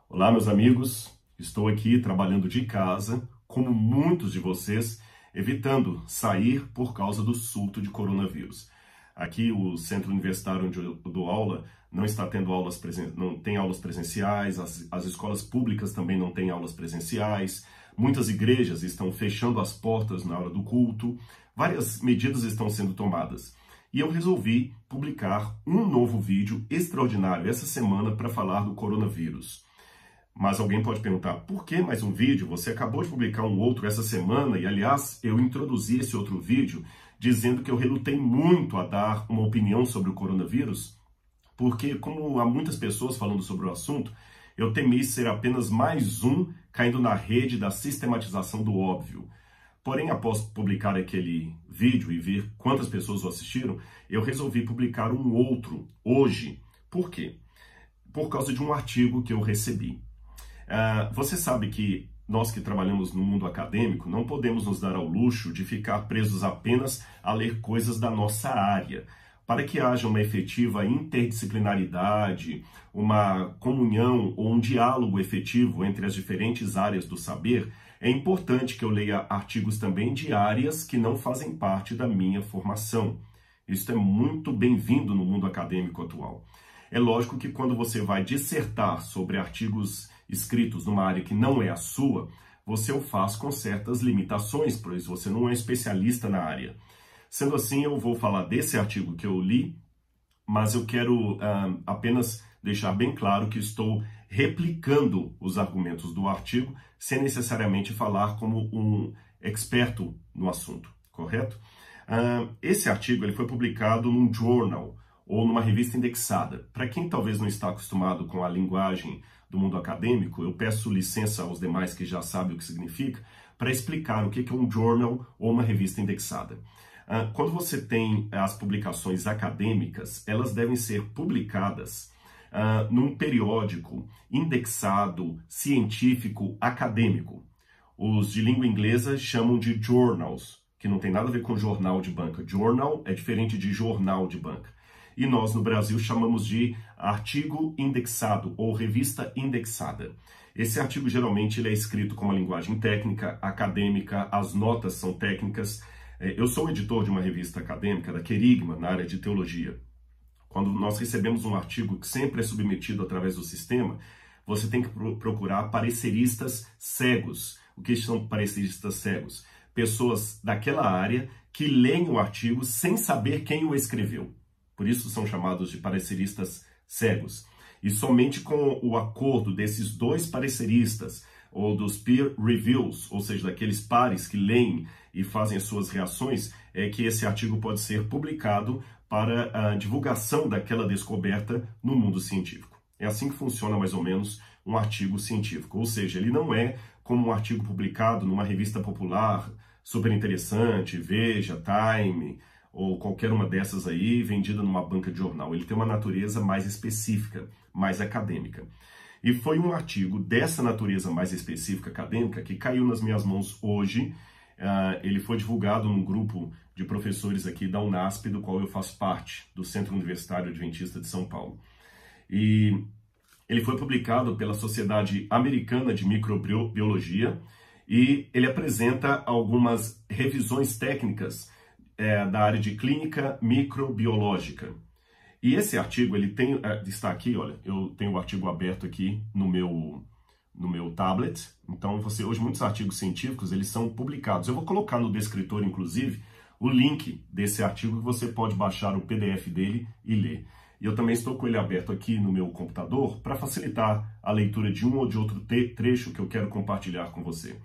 Olá, meus amigos. Estou aqui trabalhando de casa, como muitos de vocês, evitando sair por causa do surto de coronavírus. Aqui, o centro universitário onde eu dou aula não está tendo aulas não tem aulas presenciais, as escolas públicas também não têm aulas presenciais, muitas igrejas estão fechando as portas na hora do culto, várias medidas estão sendo tomadas. E eu resolvi publicar um novo vídeo extraordinário essa semana para falar do coronavírus. Mas alguém pode perguntar, por que mais um vídeo? Você acabou de publicar um outro essa semana e, aliás, eu introduzi esse outro vídeo dizendo que eu relutei muito a dar uma opinião sobre o coronavírus, porque, como há muitas pessoas falando sobre o assunto, eu temi ser apenas mais um caindo na rede da sistematização do óbvio. Porém, após publicar aquele vídeo e ver quantas pessoas o assistiram, eu resolvi publicar um outro hoje. Por quê? Por causa de um artigo que eu recebi. Você sabe que nós que trabalhamos no mundo acadêmico não podemos nos dar ao luxo de ficar presos apenas a ler coisas da nossa área. Para que haja uma efetiva interdisciplinaridade, uma comunhão ou um diálogo efetivo entre as diferentes áreas do saber, é importante que eu leia artigos também de áreas que não fazem parte da minha formação. Isso é muito bem-vindo no mundo acadêmico atual. É lógico que quando você vai dissertar sobre artigos escritos numa área que não é a sua, você o faz com certas limitações, pois você não é especialista na área. Sendo assim, eu vou falar desse artigo que eu li, mas eu quero apenas deixar bem claro que estou replicando os argumentos do artigo, sem necessariamente falar como um experto no assunto, correto? Esse artigo ele foi publicado num journal, ou numa revista indexada. Para quem talvez não está acostumado com a linguagem do mundo acadêmico, eu peço licença aos demais que já sabem o que significa, para explicar o que é um journal ou uma revista indexada. Quando você tem as publicações acadêmicas, elas devem ser publicadas num periódico indexado, científico, acadêmico. Os de língua inglesa chamam de journals, que não tem nada a ver com jornal de banca. Journal é diferente de jornal de banca. E nós, no Brasil, chamamos de artigo indexado ou revista indexada. Esse artigo, geralmente, ele é escrito com uma linguagem técnica, acadêmica, as notas são técnicas. Eu sou editor de uma revista acadêmica, da Querigma, na área de teologia. Quando nós recebemos um artigo que sempre é submetido através do sistema, você tem que procurar pareceristas cegos. O que são pareceristas cegos? Pessoas daquela área que leem o artigo sem saber quem o escreveu. Por isso são chamados de pareceristas cegos. E somente com o acordo desses dois pareceristas, ou dos peer reviews, ou seja, daqueles pares que leem e fazem as suas reações, é que esse artigo pode ser publicado para a divulgação daquela descoberta no mundo científico. É assim que funciona mais ou menos um artigo científico. Ou seja, ele não é como um artigo publicado numa revista popular, super interessante, Veja, Time, ou qualquer uma dessas aí, vendida numa banca de jornal. Ele tem uma natureza mais específica, mais acadêmica. E foi um artigo dessa natureza mais específica acadêmica que caiu nas minhas mãos hoje. Ele foi divulgado num grupo de professores aqui da UNASP, do qual eu faço parte, do Centro Universitário Adventista de São Paulo. E ele foi publicado pela Sociedade Americana de Microbiologia e ele apresenta algumas revisões técnicas da área de clínica microbiológica. E esse artigo, ele está aqui, olha, eu tenho o artigo aberto aqui no meu tablet. Então, hoje muitos artigos científicos, eles são publicados. Eu vou colocar no descritor, inclusive, o link desse artigo que você pode baixar o PDF dele e ler. E eu também estou com ele aberto aqui no meu computador para facilitar a leitura de um ou de outro trecho que eu quero compartilhar com você.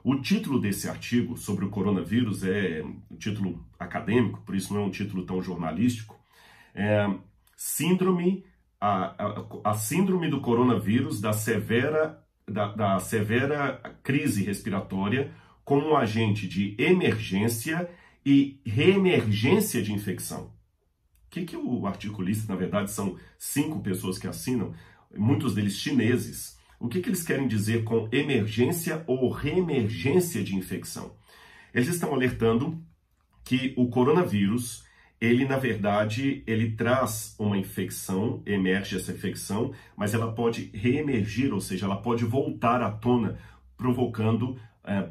O título desse artigo sobre o coronavírus é um título acadêmico, por isso não é um título tão jornalístico. A síndrome do coronavírus da severa crise respiratória como um agente de emergência e reemergência de infecção. O que o articulista, na verdade, são 5 pessoas que assinam, muitos deles chineses. O que eles querem dizer com emergência ou reemergência de infecção? Eles estão alertando que o coronavírus, ele, na verdade, ele traz uma infecção, emerge essa infecção, mas ela pode reemergir, ou seja, ela pode voltar à tona, provocando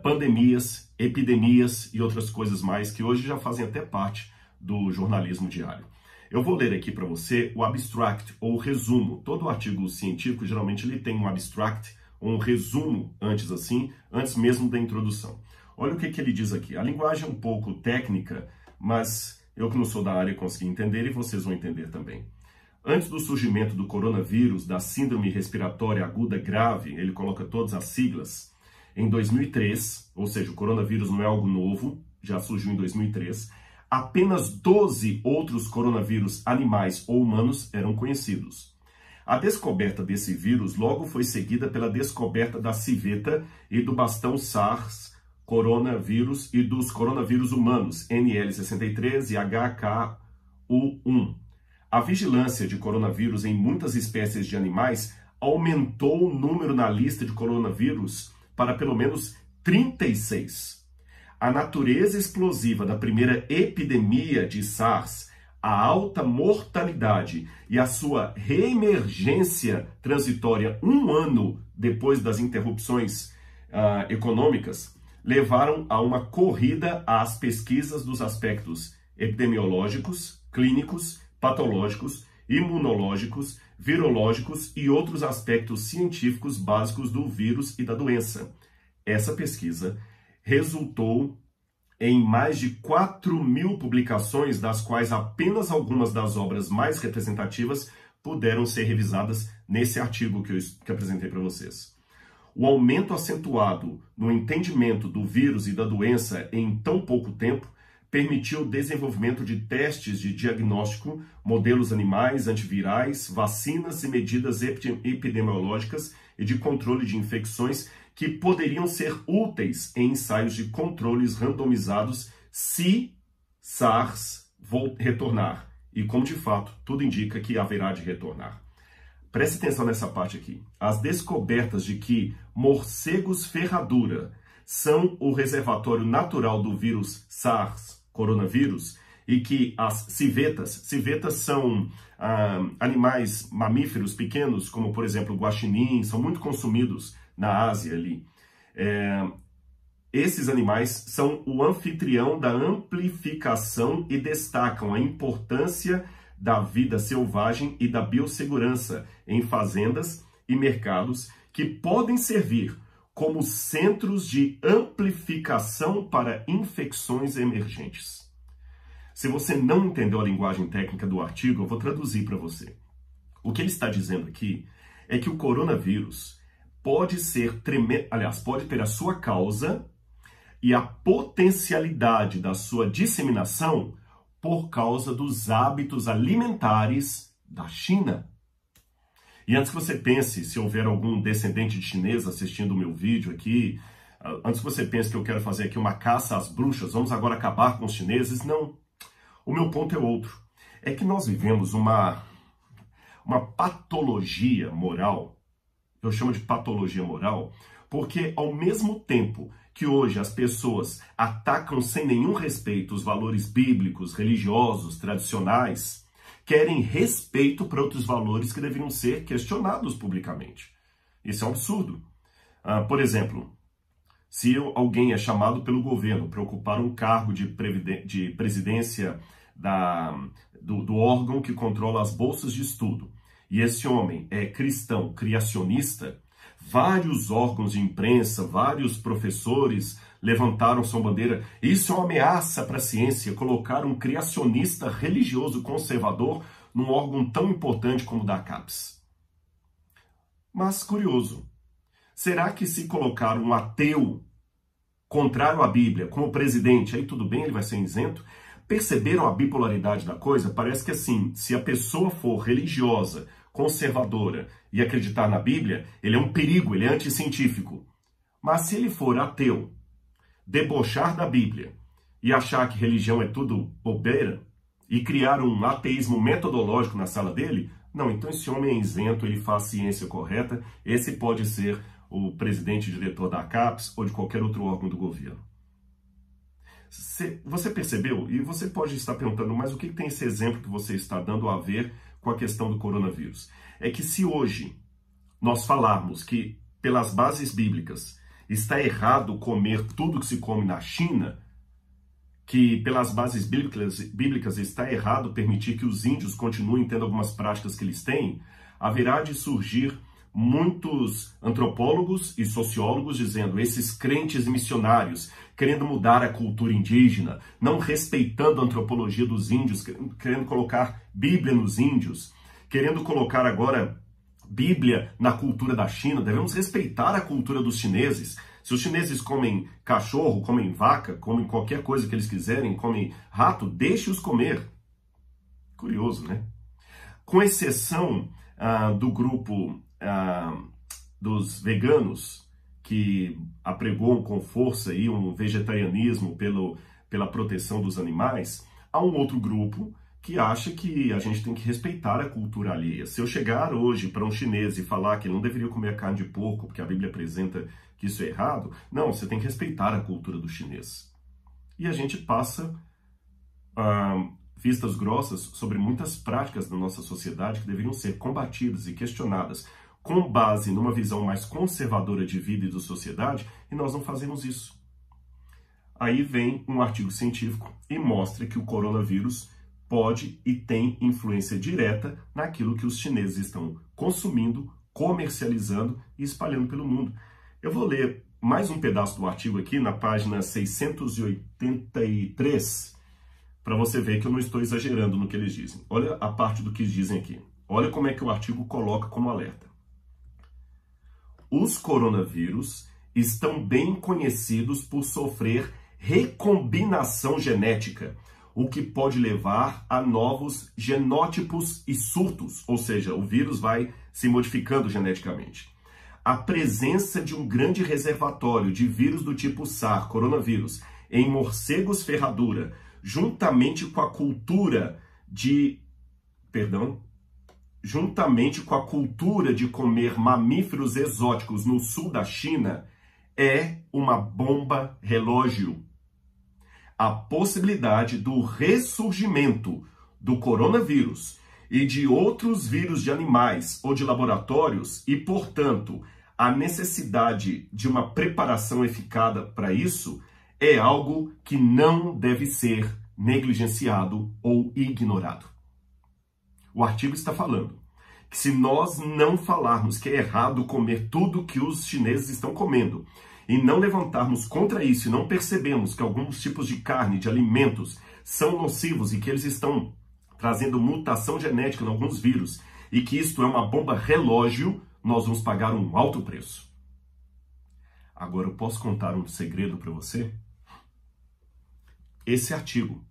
pandemias, epidemias e outras coisas mais que hoje já fazem até parte do jornalismo diário. Eu vou ler aqui para você o abstract, ou resumo. Todo artigo científico, geralmente, ele tem um abstract, ou um resumo antes mesmo da introdução. Olha o que ele diz aqui. A linguagem é um pouco técnica, mas eu que não sou da área consegui entender e vocês vão entender também. Antes do surgimento do coronavírus, da síndrome respiratória aguda grave, ele coloca todas as siglas, em 2003, ou seja, o coronavírus não é algo novo, já surgiu em 2003, apenas 12 outros coronavírus animais ou humanos eram conhecidos. A descoberta desse vírus logo foi seguida pela descoberta da civeta e do bastão SARS, coronavírus, e dos coronavírus humanos, NL63 e HK1. A vigilância de coronavírus em muitas espécies de animais aumentou o número na lista de coronavírus para pelo menos 36. A natureza explosiva da primeira epidemia de SARS, a alta mortalidade e a sua reemergência transitória 1 ano depois das interrupções econômicas, levaram a uma corrida às pesquisas dos aspectos epidemiológicos, clínicos, patológicos, imunológicos, virológicos e outros aspectos científicos básicos do vírus e da doença. Essa pesquisa resultou em mais de 4.000 publicações, das quais apenas algumas das obras mais representativas puderam ser revisadas nesse artigo que eu apresentei para vocês. O aumento acentuado no entendimento do vírus e da doença em tão pouco tempo permitiu o desenvolvimento de testes de diagnóstico, modelos animais, antivirais, vacinas e medidas epidemiológicas e de controle de infecções que poderiam ser úteis em ensaios de controles randomizados se SARS retornar. E como de fato tudo indica que haverá de retornar. Preste atenção nessa parte aqui. As descobertas de que morcegos ferradura são o reservatório natural do vírus SARS, coronavírus, e que as civetas são animais mamíferos pequenos, como por exemplo o guaxinim, são muito consumidos na Ásia ali. Esses animais são o anfitrião da amplificação e destacam a importância da vida selvagem e da biossegurança em fazendas e mercados que podem servir como centros de amplificação para infecções emergentes. Se você não entendeu a linguagem técnica do artigo, eu vou traduzir para você. O que ele está dizendo aqui é que o coronavírus pode ter a sua causa e a potencialidade da sua disseminação por causa dos hábitos alimentares da China. E antes que você pense, se houver algum descendente de chinês assistindo o meu vídeo aqui, antes que você pense que eu quero fazer aqui uma caça às bruxas, vamos agora acabar com os chineses, não. O meu ponto é outro. É que nós vivemos uma patologia moral, eu chamo de patologia moral, porque ao mesmo tempo que hoje as pessoas atacam sem nenhum respeito os valores bíblicos, religiosos, tradicionais, querem respeito para outros valores que deveriam ser questionados publicamente. Isso é um absurdo. Por exemplo, se alguém é chamado pelo governo para ocupar um cargo de presidência do órgão que controla as bolsas de estudo, e esse homem é cristão, criacionista, vários órgãos de imprensa, vários professores levantaram sua bandeira. Isso é uma ameaça para a ciência, colocar um criacionista religioso conservador num órgão tão importante como o da CAPES. Mas, curioso, será que se colocar um ateu contrário à Bíblia como presidente, aí tudo bem, ele vai ser isento? Perceberam a bipolaridade da coisa? Parece que assim, se a pessoa for religiosa, conservadora e acreditar na Bíblia, ele é um perigo, ele é anticientífico. Mas se ele for ateu, debochar da Bíblia e achar que religião é tudo bobeira e criar um ateísmo metodológico na sala dele, não, então esse homem é isento, ele faz ciência correta, esse pode ser o presidente e diretor da CAPES ou de qualquer outro órgão do governo. Você percebeu? E você pode estar perguntando, mas o que tem esse exemplo que você está dando a ver com a questão do coronavírus? É que se hoje nós falarmos que, pelas bases bíblicas, está errado comer tudo que se come na China, que pelas bases bíblicas está errado permitir que os índios continuem tendo algumas práticas que eles têm, haverá de surgir muitos antropólogos e sociólogos dizendo, esses crentes missionários querendo mudar a cultura indígena, não respeitando a antropologia dos índios, querendo colocar Bíblia nos índios, querendo colocar agora Bíblia na cultura da China. Devemos respeitar a cultura dos chineses. Se os chineses comem cachorro, comem vaca, comem qualquer coisa que eles quiserem, comem rato, deixe-os comer. Curioso, né? Com exceção do grupo dos veganos, que apregoam com força aí um vegetarianismo pela proteção dos animais, há um outro grupo que acha que a gente tem que respeitar a cultura alheia. Se eu chegar hoje para um chinês e falar que ele não deveria comer carne de porco, porque a Bíblia apresenta que isso é errado, não, você tem que respeitar a cultura do chinês. E a gente passa vistas grossas sobre muitas práticas da nossa sociedade que deveriam ser combatidas e questionadas com base numa visão mais conservadora de vida e de sociedade, e nós não fazemos isso. Aí vem um artigo científico e mostra que o coronavírus pode e tem influência direta naquilo que os chineses estão consumindo, comercializando e espalhando pelo mundo. Eu vou ler mais um pedaço do artigo aqui na página 683, para você ver que eu não estou exagerando no que eles dizem. Olha a parte do que dizem aqui. Olha como é que o artigo coloca como alerta. Os coronavírus estão bem conhecidos por sofrer recombinação genética, o que pode levar a novos genótipos e surtos, ou seja, o vírus vai se modificando geneticamente. A presença de um grande reservatório de vírus do tipo SARS, coronavírus, em morcegos ferradura, juntamente com a cultura de comer mamíferos exóticos no sul da China, é uma bomba relógio. A possibilidade do ressurgimento do coronavírus e de outros vírus de animais ou de laboratórios e, portanto, a necessidade de uma preparação eficaz para isso é algo que não deve ser negligenciado ou ignorado. O artigo está falando que se nós não falarmos que é errado comer tudo que os chineses estão comendo e não levantarmos contra isso e não percebemos que alguns tipos de carne, de alimentos, são nocivos e que eles estão trazendo mutação genética em alguns vírus e que isto é uma bomba relógio, nós vamos pagar um alto preço. Agora eu posso contar um segredo para você? Esse artigo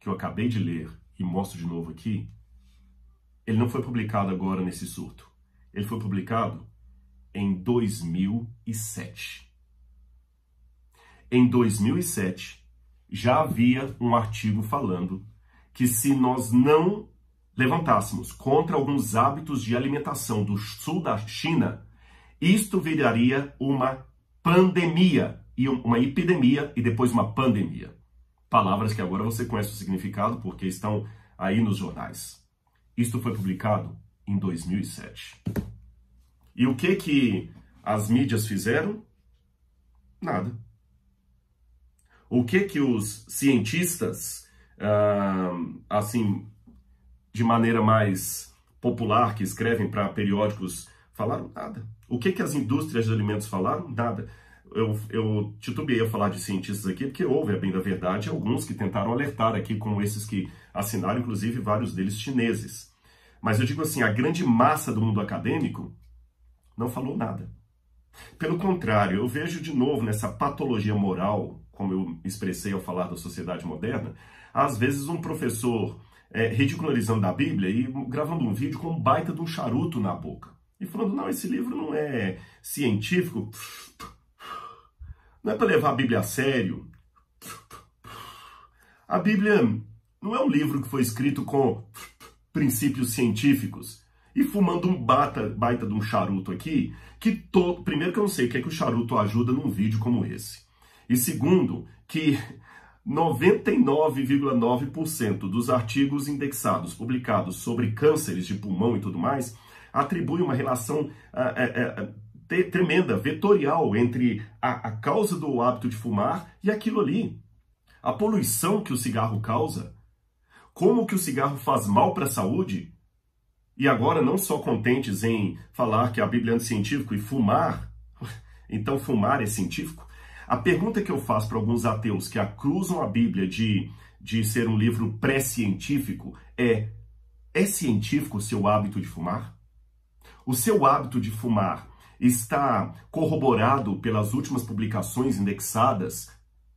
que eu acabei de ler e mostro de novo aqui, ele não foi publicado agora nesse surto. Ele foi publicado em 2007. Em 2007, já havia um artigo falando que se nós não levantássemos contra alguns hábitos de alimentação do sul da China, isto viraria uma pandemia, e uma epidemia e depois uma pandemia. Palavras que agora você conhece o significado porque estão aí nos jornais. Isto foi publicado em 2007. E o que as mídias fizeram? Nada. O que os cientistas, assim, de maneira mais popular, que escrevem para periódicos, falaram? Nada. O que as indústrias de alimentos falaram? Nada. Eu titubeei a falar de cientistas aqui, porque houve, a bem da verdade, alguns que tentaram alertar aqui, como esses que assinaram, inclusive vários deles chineses. Mas eu digo assim, a grande massa do mundo acadêmico não falou nada. Pelo contrário, eu vejo de novo nessa patologia moral, como eu expressei ao falar da sociedade moderna, às vezes um professor ridicularizando a Bíblia e gravando um vídeo com um baita de um charuto na boca. E falando, não, esse livro não é científico, não é para levar a Bíblia a sério. A Bíblia não é um livro que foi escrito com princípios científicos. E fumando um baita de um charuto aqui, primeiro que eu não sei o que é que o charuto ajuda num vídeo como esse. E segundo, que 99,9% dos artigos indexados, publicados sobre cânceres de pulmão e tudo mais, atribui uma relação tremenda, vetorial, entre a causa do hábito de fumar e aquilo ali. A poluição que o cigarro causa, como que o cigarro faz mal para a saúde. E agora, não só contentes em falar que a Bíblia é anticientífico e fumar, então fumar é científico? A pergunta que eu faço para alguns ateus que acusam a Bíblia de ser um livro pré-científico é científico o seu hábito de fumar? O seu hábito de fumar está corroborado pelas últimas publicações indexadas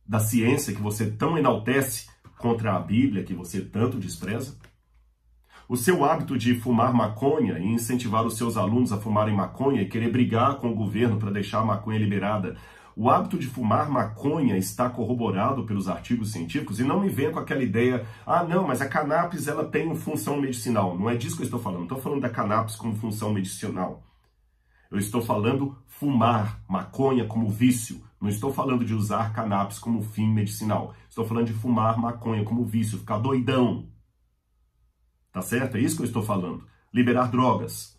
da ciência que você tão enaltece contra a Bíblia que você tanto despreza? O seu hábito de fumar maconha e incentivar os seus alunos a fumarem maconha e querer brigar com o governo para deixar a maconha liberada, o hábito de fumar maconha está corroborado pelos artigos científicos? E não me venha com aquela ideia, não, mas a cannabis ela tem uma função medicinal. Não é disso que eu estou falando. Não estou falando da cannabis como função medicinal. Eu estou falando fumar maconha como vício. Não estou falando de usar cannabis como fim medicinal. Estou falando de fumar maconha como vício, ficar doidão. Tá certo? É isso que eu estou falando. Liberar drogas.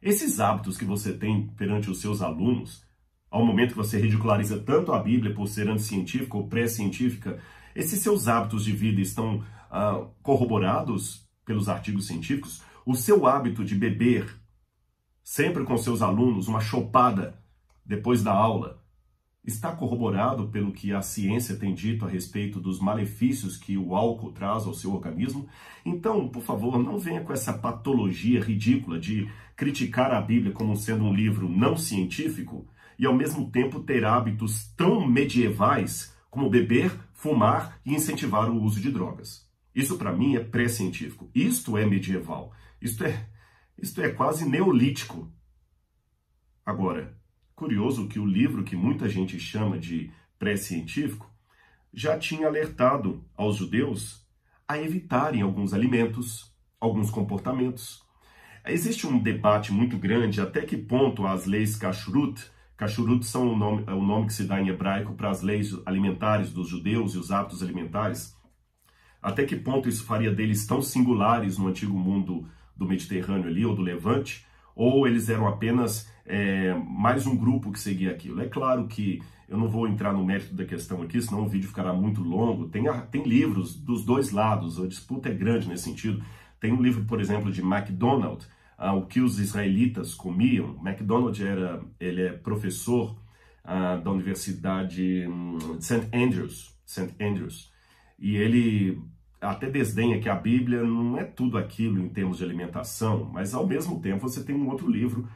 Esses hábitos que você tem perante os seus alunos, ao momento que você ridiculariza tanto a Bíblia por ser anticientífica ou pré-científica, esses seus hábitos de vida estão corroborados pelos artigos científicos? O seu hábito de beber sempre com seus alunos uma chopada depois da aula está corroborado pelo que a ciência tem dito a respeito dos malefícios que o álcool traz ao seu organismo? Então, por favor, não venha com essa patologia ridícula de criticar a Bíblia como sendo um livro não científico e, ao mesmo tempo, ter hábitos tão medievais como beber, fumar e incentivar o uso de drogas. Isso, para mim, é pré-científico. Isto é medieval. Isto é quase neolítico. Agora, curioso que o livro que muita gente chama de pré-científico já tinha alertado aos judeus a evitarem alguns alimentos, alguns comportamentos. Existe um debate muito grande até que ponto as leis kashrut são o nome que se dá em hebraico para as leis alimentares dos judeus e os hábitos alimentares. Até que ponto isso faria deles tão singulares no antigo mundo do Mediterrâneo ali, ou do Levante, ou eles eram apenas mais um grupo que seguia aquilo. É claro que eu não vou entrar no mérito da questão aqui, senão o vídeo ficará muito longo. Tem livros dos dois lados, a disputa é grande nesse sentido. Tem um livro, por exemplo, de MacDonald, o que os israelitas comiam. MacDonald ele é professor da Universidade de St. Andrews, e ele até desdenha que a Bíblia não é tudo aquilo em termos de alimentação, mas ao mesmo tempo você tem um outro livro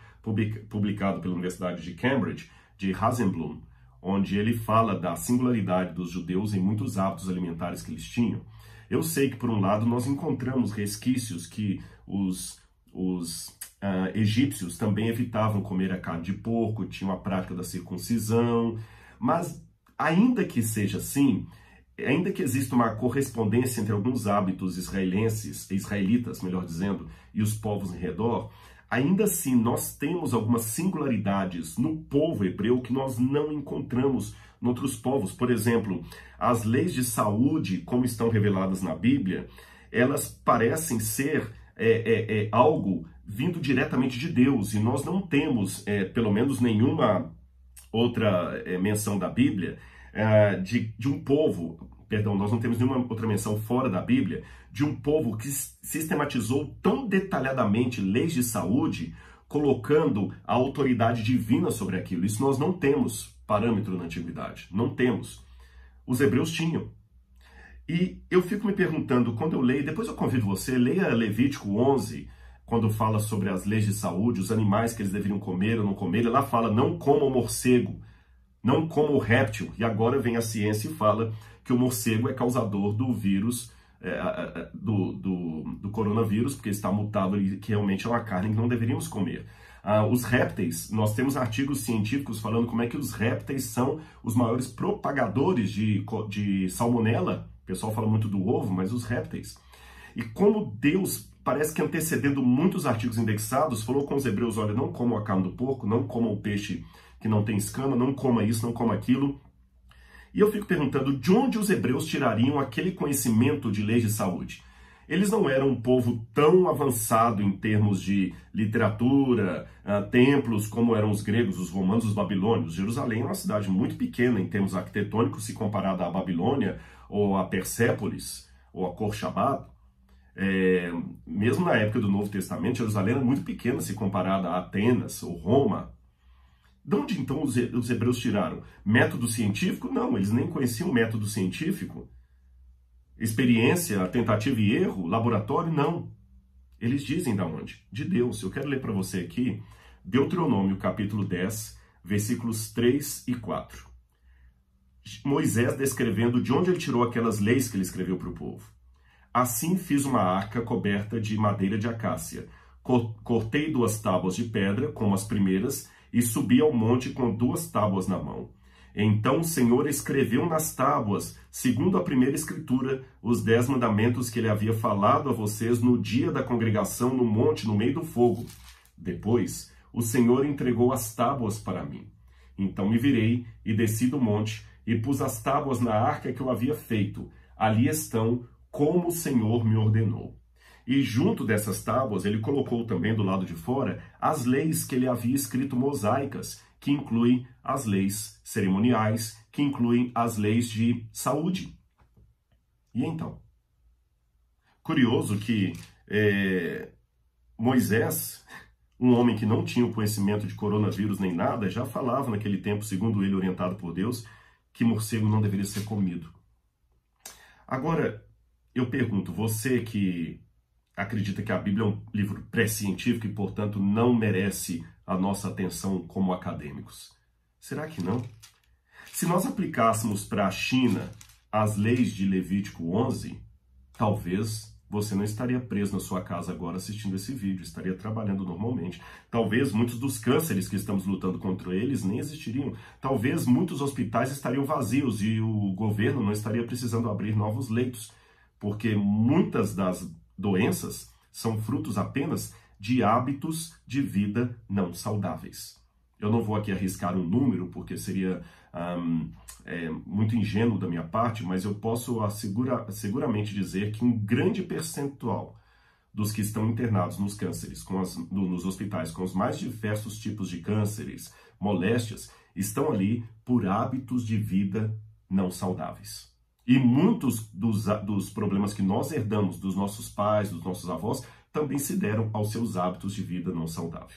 publicado pela Universidade de Cambridge, de Hasenblum, onde ele fala da singularidade dos judeus em muitos hábitos alimentares que eles tinham. Eu sei que, por um lado, nós encontramos resquícios que os egípcios também evitavam comer a carne de porco, tinham a prática da circuncisão, mas ainda que seja assim, ainda que exista uma correspondência entre alguns hábitos israelitas, melhor dizendo, e os povos em redor, ainda assim nós temos algumas singularidades no povo hebreu que nós não encontramos em outros povos. Por exemplo, as leis de saúde, como estão reveladas na Bíblia, elas parecem ser algo vindo diretamente de Deus, e nós não temos, pelo menos, nenhuma outra menção da Bíblia de um povo, perdão, nós não temos nenhuma outra menção fora da Bíblia, de um povo que sistematizou tão detalhadamente leis de saúde, colocando a autoridade divina sobre aquilo. Isso nós não temos parâmetro na antiguidade, não temos. Os hebreus tinham. E eu fico me perguntando, quando eu leio, depois eu convido você, leia Levítico 11, quando fala sobre as leis de saúde, os animais que eles deveriam comer ou não comer, lá fala, não coma o morcego, não coma o réptil. E agora vem a ciência e fala que o morcego é causador do vírus, do coronavírus, porque está mutado e que realmente é uma carne que não deveríamos comer. Os répteis, nós temos artigos científicos falando como é que os répteis são os maiores propagadores de salmonela. O pessoal fala muito do ovo, mas os répteis. E como Deus, parece que antecedendo muitos artigos indexados, falou com os hebreus, olha, não comam a carne do porco, não comam o peixe que não tem escama, não coma isso, não coma aquilo. E eu fico perguntando de onde os hebreus tirariam aquele conhecimento de leis de saúde. Eles não eram um povo tão avançado em termos de literatura, templos, como eram os gregos, os romanos, os babilônios. Jerusalém é uma cidade muito pequena em termos arquitetônicos, se comparada à Babilônia, ou a Persépolis, ou a Corchabad. Mesmo na época do Novo Testamento, Jerusalém era muito pequena se comparada a Atenas ou Roma. De onde então os hebreus tiraram? Método científico? Não, eles nem conheciam método científico. Experiência, tentativa e erro, laboratório? Não. Eles dizem de onde? De Deus. Eu quero ler para você aqui Deuteronômio capítulo 10, versículos 3 e 4. Moisés descrevendo de onde ele tirou aquelas leis que ele escreveu para o povo. Assim fiz uma arca coberta de madeira de acácia. Cortei 2 tábuas de pedra, como as primeiras, e subi ao monte com 2 tábuas na mão. Então o Senhor escreveu nas tábuas, segundo a primeira escritura, os 10 mandamentos que ele havia falado a vocês no dia da congregação no monte, no meio do fogo. Depois, o Senhor entregou as tábuas para mim. Então me virei e desci do monte e pus as tábuas na arca que eu havia feito. Ali estão, como o Senhor me ordenou. E junto dessas tábuas, ele colocou também do lado de fora as leis que ele havia escrito mosaicas, que incluem as leis cerimoniais, que incluem as leis de saúde. E então? Curioso que Moisés, um homem que não tinha o conhecimento de coronavírus nem nada, já falava naquele tempo, segundo ele, orientado por Deus, que morcego não deveria ser comido. Agora, eu pergunto, você que acredita que a Bíblia é um livro pré-científico e, portanto, não merece a nossa atenção como acadêmicos. Será que não? Se nós aplicássemos para a China as leis de Levítico 11, talvez você não estaria preso na sua casa agora assistindo esse vídeo, estaria trabalhando normalmente. Talvez muitos dos cânceres que estamos lutando contra eles nem existiriam. Talvez muitos hospitais estariam vazios e o governo não estaria precisando abrir novos leitos, porque muitas das doenças são frutos apenas de hábitos de vida não saudáveis. Eu não vou aqui arriscar um número, porque seria muito ingênuo da minha parte, mas eu posso seguramente dizer que um grande percentual dos que estão internados nos cânceres, nos hospitais, com os mais diversos tipos de cânceres, moléstias, estão ali por hábitos de vida não saudáveis. E muitos dos problemas que nós herdamos dos nossos pais, dos nossos avós, também se deram aos seus hábitos de vida não saudável.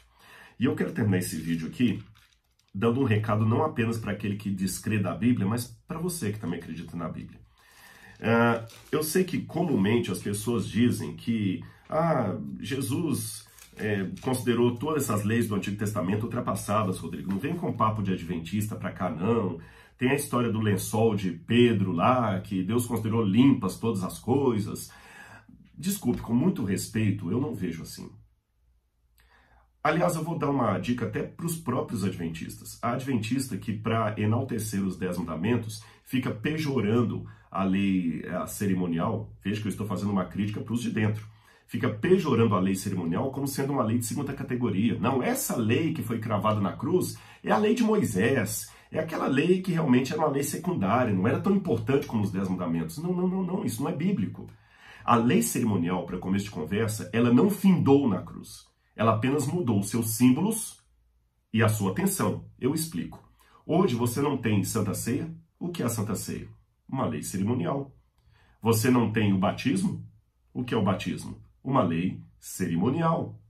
E eu quero terminar esse vídeo aqui dando um recado não apenas para aquele que descrê da Bíblia, mas para você que também acredita na Bíblia. Eu sei que comumente as pessoas dizem que Jesus considerou todas essas leis do Antigo Testamento ultrapassadas, Rodrigo. Não vem com papo de adventista para cá, não. Tem a história do lençol de Pedro lá, que Deus considerou limpas todas as coisas. Desculpe, com muito respeito, eu não vejo assim. Aliás, eu vou dar uma dica até para os próprios adventistas. A adventista que, para enaltecer os 10 mandamentos, fica pejorando a lei cerimonial. Veja que eu estou fazendo uma crítica para os de dentro. Fica pejorando a lei cerimonial como sendo uma lei de 2ª categoria. Não, essa lei que foi cravada na cruz é a lei de Moisés. É aquela lei que realmente era uma lei secundária, não era tão importante como os 10 mandamentos. Não, isso não é bíblico. A lei cerimonial, para começo de conversa, ela não findou na cruz. Ela apenas mudou os seus símbolos e a sua atenção. Eu explico. Hoje você não tem Santa Ceia. O que é a Santa Ceia? Uma lei cerimonial. Você não tem o batismo? O que é o batismo? Uma lei cerimonial.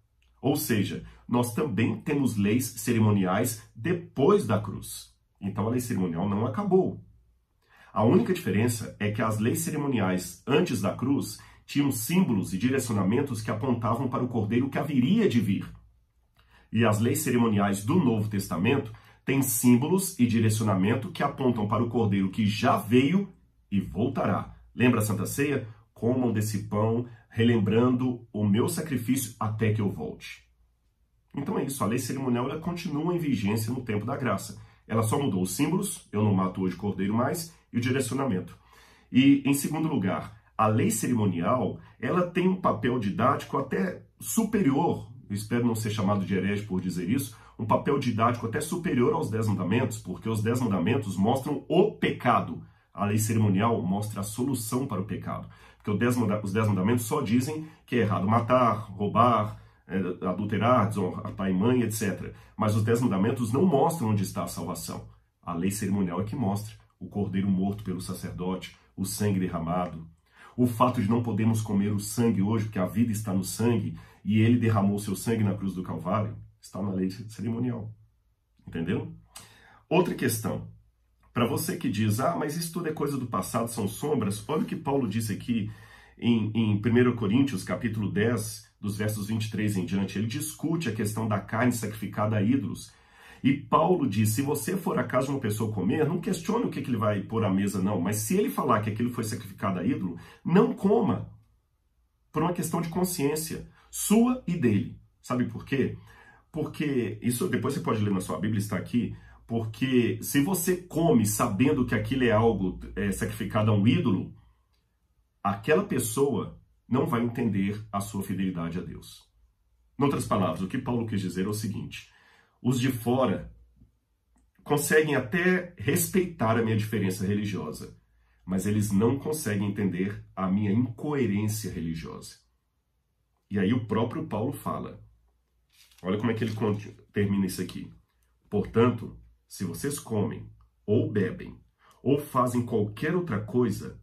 Ou seja, nós também temos leis cerimoniais depois da cruz. Então a lei cerimonial não acabou. A única diferença é que as leis cerimoniais antes da cruz tinham símbolos e direcionamentos que apontavam para o Cordeiro que haveria de vir. E as leis cerimoniais do Novo Testamento têm símbolos e direcionamento que apontam para o Cordeiro que já veio e voltará. Lembra a Santa Ceia? Comam desse pão, relembrando o meu sacrifício até que eu volte. Então é isso, a lei cerimonial ela continua em vigência no tempo da graça. Ela só mudou os símbolos, eu não mato hoje cordeiro mais, e o direcionamento. E, em segundo lugar, a lei cerimonial, ela tem um papel didático até superior, eu espero não ser chamado de herege por dizer isso, um papel didático até superior aos 10 mandamentos, porque os 10 mandamentos mostram o pecado. A lei cerimonial mostra a solução para o pecado. Porque os 10 mandamentos só dizem que é errado matar, roubar, adulterar, desonrar pai e mãe, etc. Mas os 10 mandamentos não mostram onde está a salvação. A lei cerimonial é que mostra o cordeiro morto pelo sacerdote, o sangue derramado. O fato de não podermos comer o sangue hoje, porque a vida está no sangue, e ele derramou seu sangue na cruz do Calvário, está na lei cerimonial. Entendeu? Outra questão. Para você que diz, mas isso tudo é coisa do passado, são sombras, olha o que Paulo disse aqui em 1 Coríntios, capítulo 10, dos versos 23 em diante. Ele discute a questão da carne sacrificada a ídolos. E Paulo diz, se você for à casa de uma pessoa comer, não questione o que ele vai pôr à mesa, não. Mas se ele falar que aquilo foi sacrificado a ídolo, não coma. Por uma questão de consciência, sua e dele. Sabe por quê? Porque, isso depois você pode ler na sua Bíblia, está aqui, porque se você come sabendo que aquilo é algo sacrificado a um ídolo, aquela pessoa não vai entender a sua fidelidade a Deus. Em outras palavras, o que Paulo quis dizer é o seguinte: os de fora conseguem até respeitar a minha diferença religiosa, mas eles não conseguem entender a minha incoerência religiosa. E aí o próprio Paulo fala, olha como é que ele termina isso aqui. Portanto, se vocês comem, ou bebem, ou fazem qualquer outra coisa,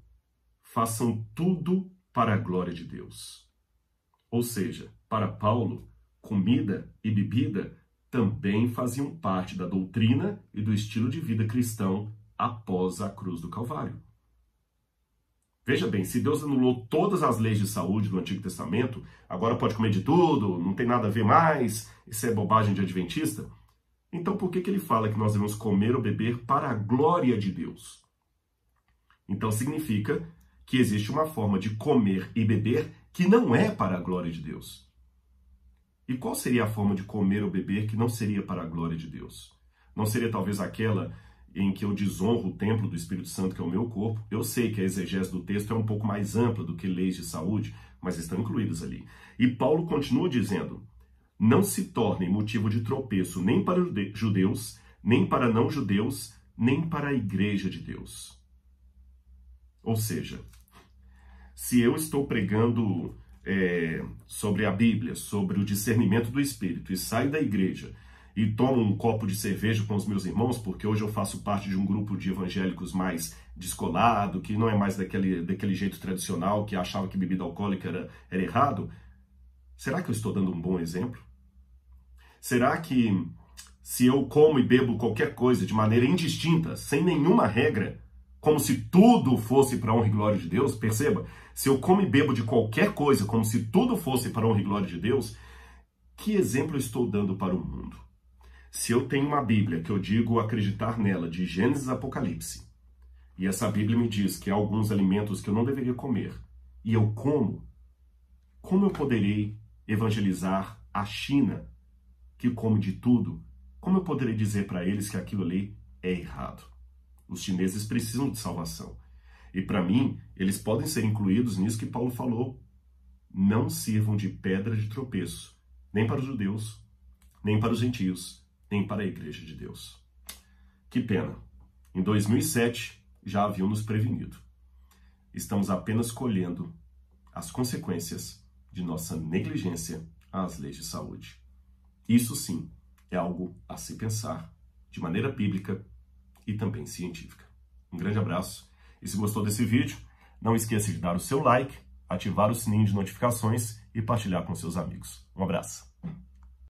façam tudo para a glória de Deus. Ou seja, para Paulo, comida e bebida também faziam parte da doutrina e do estilo de vida cristão após a cruz do Calvário. Veja bem, se Deus anulou todas as leis de saúde do Antigo Testamento, agora pode comer de tudo, não tem nada a ver mais, isso é bobagem de adventista, então por que ele fala que nós devemos comer ou beber para a glória de Deus? Então significa que existe uma forma de comer e beber que não é para a glória de Deus. E qual seria a forma de comer ou beber que não seria para a glória de Deus? Não seria talvez aquela em que eu desonro o templo do Espírito Santo, que é o meu corpo? Eu sei que a exegese do texto é um pouco mais ampla do que leis de saúde, mas estão incluídas ali. E Paulo continua dizendo, não se tornem motivo de tropeço nem para judeus, nem para não-judeus, nem para a igreja de Deus. Ou seja, se eu estou pregando sobre a Bíblia, sobre o discernimento do Espírito, e saio da igreja e tomo um copo de cerveja com os meus irmãos, porque hoje eu faço parte de um grupo de evangélicos mais descolado, que não é mais daquele jeito tradicional, que achava que bebida alcoólica era errado, será que eu estou dando um bom exemplo? Será que se eu como e bebo qualquer coisa de maneira indistinta, sem nenhuma regra, como se tudo fosse para a honra e glória de Deus, perceba, se eu como e bebo de qualquer coisa, como se tudo fosse para a honra e glória de Deus, que exemplo eu estou dando para o mundo? Se eu tenho uma Bíblia que eu digo acreditar nela, de Gênesis a Apocalipse, e essa Bíblia me diz que há alguns alimentos que eu não deveria comer, e eu como eu poderei evangelizar a China, que come de tudo? Como eu poderei dizer para eles que aquilo ali é errado? Os chineses precisam de salvação. E para mim, eles podem ser incluídos nisso que Paulo falou. Não sirvam de pedra de tropeço, nem para os judeus, nem para os gentios, nem para a igreja de Deus. Que pena. Em 2007, já haviam nos prevenido. Estamos apenas colhendo as consequências de nossa negligência às leis de saúde. Isso sim é algo a se pensar de maneira bíblica e também científica. Um grande abraço e se gostou desse vídeo, não esqueça de dar o seu like, ativar o sininho de notificações e partilhar com seus amigos. Um abraço.